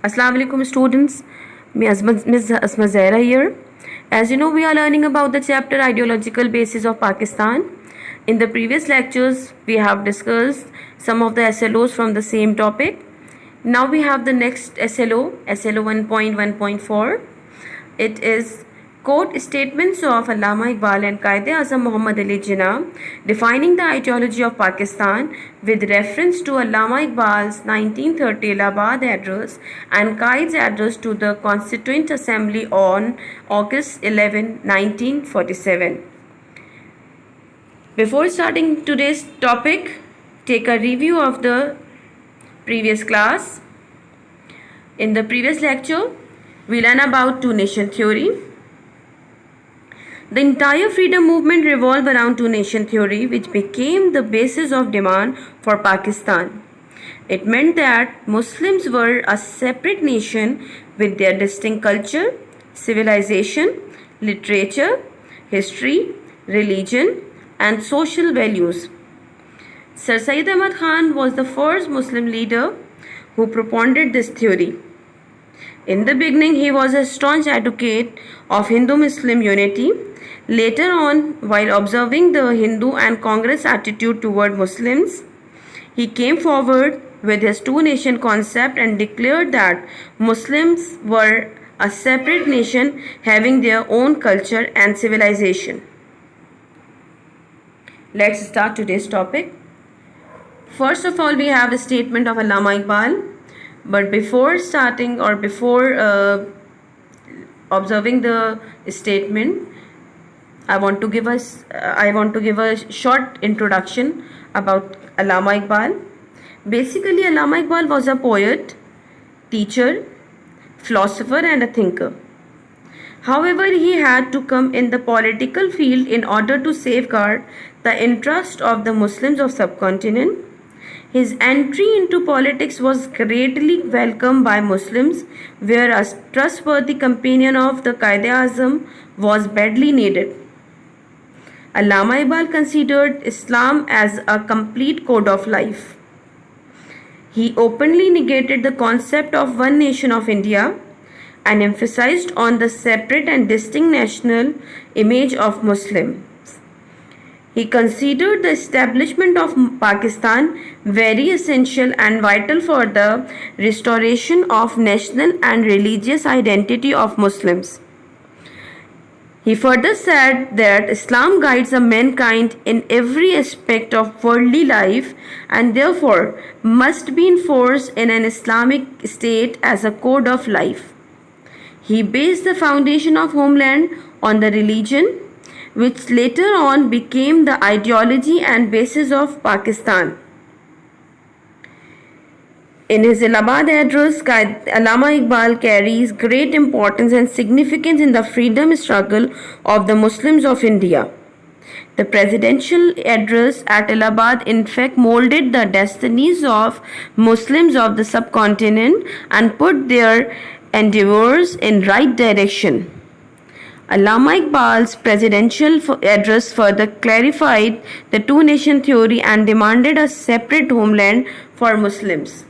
Assalamu alaikum students. Ms. Asma Zaira here. As you know, we are learning about the chapter Ideological Basis of Pakistan. In the previous lectures, we have discussed some of the SLOs from the same topic. Now we have the next SLO 1.1.4. It is quote statements of Allama Iqbal and Quaid-e-Azam Muhammad Ali Jinnah defining the ideology of Pakistan with reference to Allama Iqbal's 1930 Allahabad address and Quaid's address to the Constituent Assembly on August 11, 1947. Before starting today's topic, take a review of the previous class. In the previous lecture, we learned about two-nation theory. The entire freedom movement revolved around two-nation theory, which became the basis of demand for Pakistan. It meant that Muslims were a separate nation with their distinct culture, civilization, literature, history, religion, and social values. Sir Syed Ahmad Khan was the first Muslim leader who propounded this theory. In the beginning, he was a staunch advocate of Hindu-Muslim unity. Later on, while observing the Hindu and Congress attitude toward Muslims, he came forward with his two-nation concept and declared that Muslims were a separate nation having their own culture and civilization. Let's start today's topic. First of all, we have a statement of Allama Iqbal. But before starting or before observing the statement, I want to give a short introduction about Allama Iqbal. Basically, Allama Iqbal was a poet, teacher, philosopher, and a thinker. However, he had to come in the political field in order to safeguard the interest of the Muslims of subcontinent. His entry into politics was greatly welcomed by Muslims, where a trustworthy companion of the Quaid-e-Azam was badly needed. Allama Iqbal considered Islam as a complete code of life. He openly negated the concept of one nation of India and emphasized on the separate and distinct national image of Muslims. He considered the establishment of Pakistan very essential and vital for the restoration of national and religious identity of Muslims. He further said that Islam guides a mankind in every aspect of worldly life and therefore must be enforced in an Islamic state as a code of life. He based the foundation of homeland on the religion, which later on became the ideology and basis of Pakistan. In his Allahabad address, Allama Iqbal carries great importance and significance in the freedom struggle of the Muslims of India. The presidential address at Allahabad in fact molded the destinies of Muslims of the subcontinent and put their endeavors in right direction. Allama Iqbal's presidential address further clarified the two-nation theory and demanded a separate homeland for Muslims.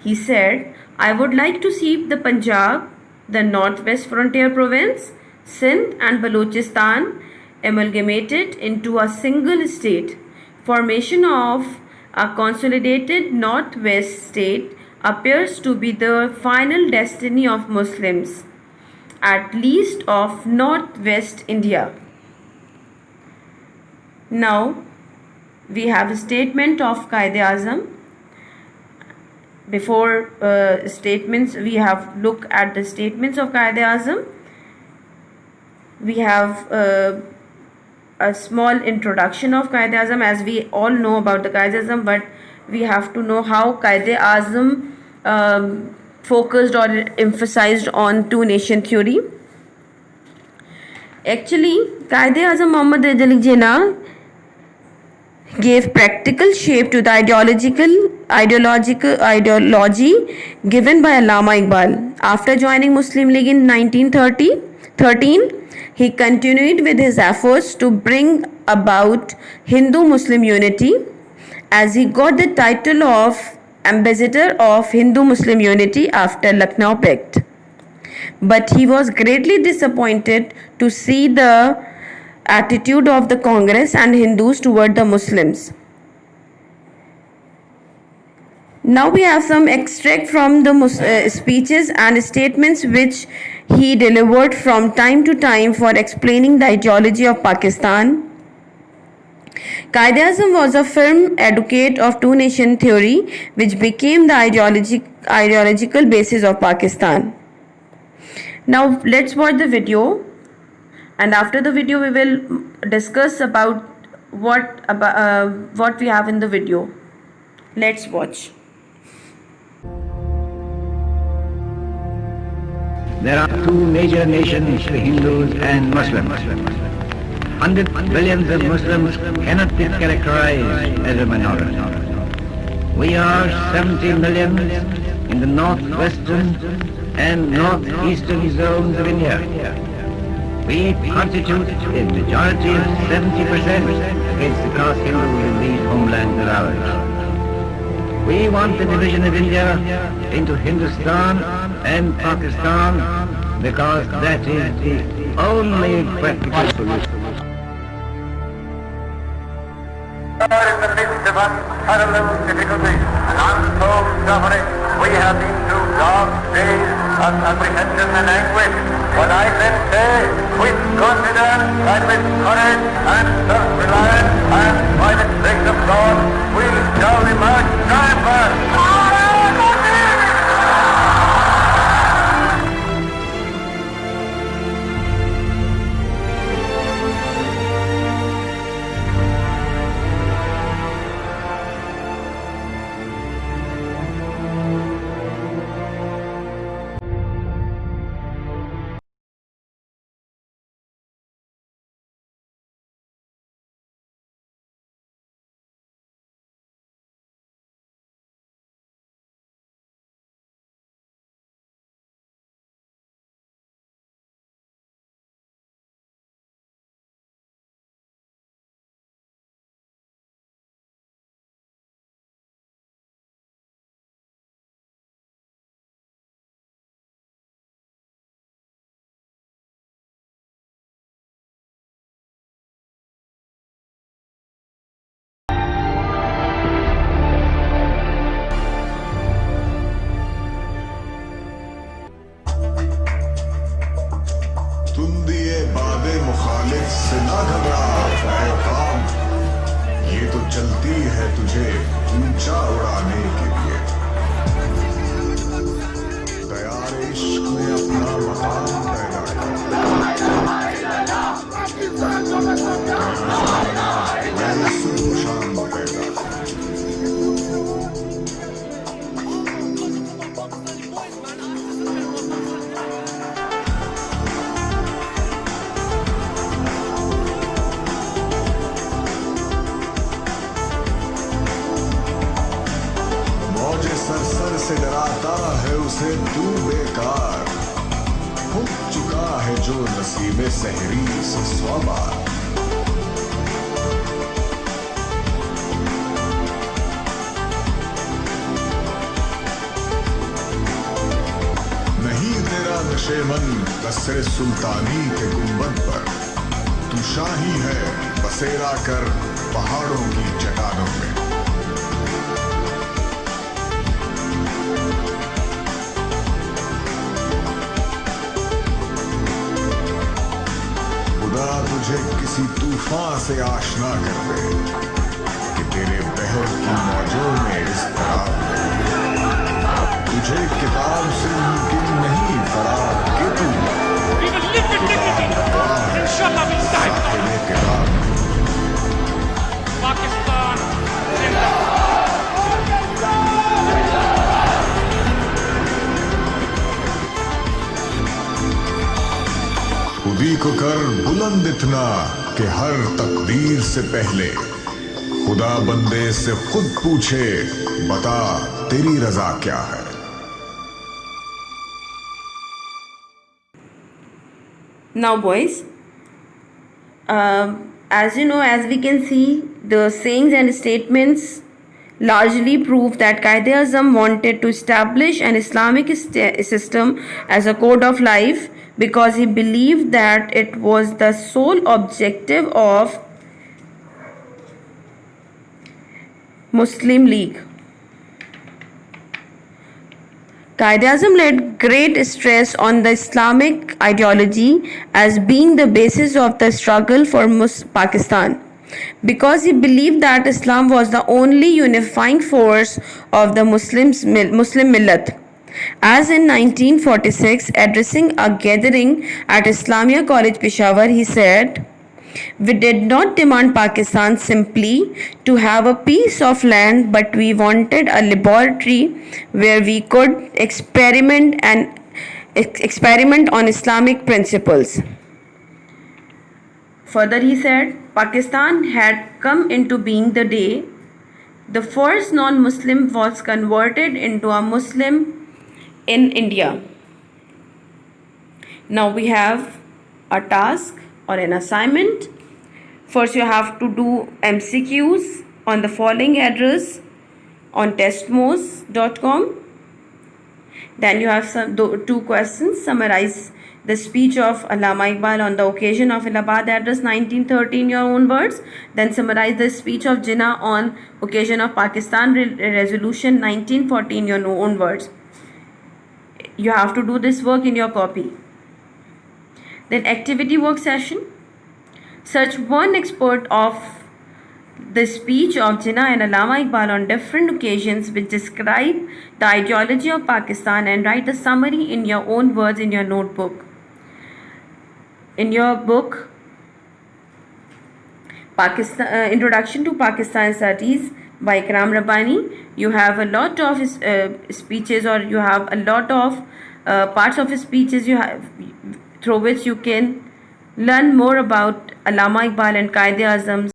He said, "I would like to see the Punjab, the northwest frontier province, Sindh and Balochistan amalgamated into a single state. Formation of a consolidated northwest state appears to be the final destiny of Muslims, at least of northwest India." Now we have a statement of Quaid-e-Azam. Before statements, we have look at the statements of Quaid-e-Azam. We have a small introduction of Quaid-e-Azam, as we all know about the Quaid-e-Azam, but we have to know how Quaid-e-Azam focused or emphasized on two-nation theory. Actually, Quaid-e-Azam Muhammad Ali Jinnah gave practical shape to the ideology given by Allama Iqbal. After joining Muslim League in 1913, he continued with his efforts to bring about Hindu-Muslim unity, as he got the title of ambassador of Hindu-Muslim unity after Lucknow Pact. But he was greatly disappointed to see the attitude of the Congress and Hindus toward the Muslims. Now we have some extract from the speeches and statements which he delivered from time to time for explaining the ideology of Pakistan. Quaid-e-Azam was a firm advocate of two-nation theory, which became the ideological basis of Pakistan. Now let's watch the video, and after the video we will discuss about what we have in the video. Let's watch. There are two major nations, the Hindus and Muslims. 100 billions of Muslims cannot be characterized as a minority. We are 70 million in the northwestern and northeastern zones of India. We constitute a majority of 70% against the caste Hindus in these homelands of ours. We want the division of India into Hindustan and Pakistan because that is the only practical solution. In the midst of unparalleled difficulty and untold suffering, we have been through dark days of apprehension and anguish. But I can say with confidence and with courage and self-reliance and by the grace of God, we shall emerge triumphant. तुम दिए बादे मुखालिफ से ना घबरा पैगाम, ये तो चलती है तुझे ऊंचा उड़ाने के लिए। तैयार इश्क में अपना मकाम पैदा मैं सुबह शाम पैदा। सर से डराता है उसे तू बेकार, हो चुका है जो नसीबे सहरी से 100 बार। नहीं तेरा नशेमन कसरे सुल्तानी के गुंबद पर, तू शाही है बसेरा कर पहाड़ों की चट्टानों में। तुझे किसी तूफान से आशना कर दे कि तेरे बहर की मौजों में इस तरह तुझे किताब से मुमकिन नहीं फरार कि तू पाकिस्तान खुदी को कर बुलंद इतना कि हर तकदीर से पहले खुदा बंदे से खुद पूछे, बता तेरी रजा क्या है। Now boys, as you know, as we can see, the sayings and statements largely prove that Quaid-e-Azam wanted to establish an Islamic system as a code of life because he believed that it was the sole objective of Muslim League. Quaid-e-Azam laid great stress on the Islamic ideology as being the basis of the struggle for Pakistan, because he believed that Islam was the only unifying force of the Muslim millat. As in 1946, addressing a gathering at Islamia College Peshawar, he said, "We did not demand Pakistan simply to have a piece of land, but we wanted a laboratory where we could experiment on Islamic principles." Further, he said, Pakistan had come into being the day the first non-Muslim was converted into a Muslim in India. Now we have a task or an assignment. First, you have to do MCQs on the following address on testmos.com. Then you have two questions. Summarize the speech of Allama Iqbal on the occasion of Allahabad address 1930 in your own words. Then summarize the speech of Jinnah on occasion of Pakistan Resolution 1940 in your own words. You have to do this work in your copy. Then activity work session. Search one expert of the speech of Jinnah and Allama Iqbal on different occasions which describe the ideology of Pakistan and write a summary in your own words in your notebook. In your book, Introduction to Pakistan Studies by Ikram Rabbani, you have a lot of speeches, or you have a lot of parts of his speeches through which you can learn more about Allama Iqbal and Quaid-e-Azam's